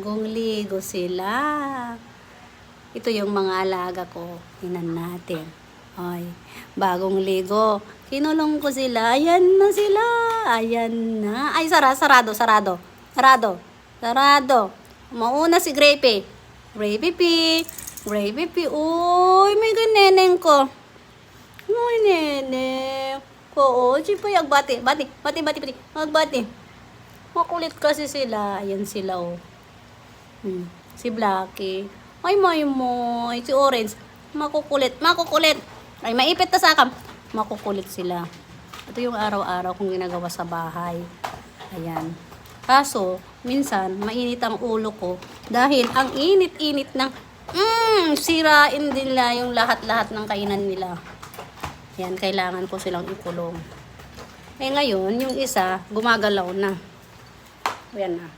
Bagong ligo sila. Ito yung mga alaga ko. Tingnan natin. Ay, bagong ligo. Kinulong ko sila. Ayan na sila. Ayan na. Ay, sarado. Mauna si Grapey. Grapey. Uy, may ganeneng ko. May neneng. Oo, siyempre agbati. Bati. Magbati. Makulit kasi sila. Ayan sila, oh. Si Blackie. Ay, Moy. Si Orange. Makukulit. Ay, maipit na sa akam. Makukulit sila. Ito yung araw-araw kong ginagawa sa bahay. Ayan. Kaso, minsan, mainit ang ulo ko. Dahil ang init-init ng sirain nila yung lahat-lahat ng kainan nila. Ayan, kailangan ko silang ikulong. Eh ngayon, yung isa, gumagalaw na. Ayan na.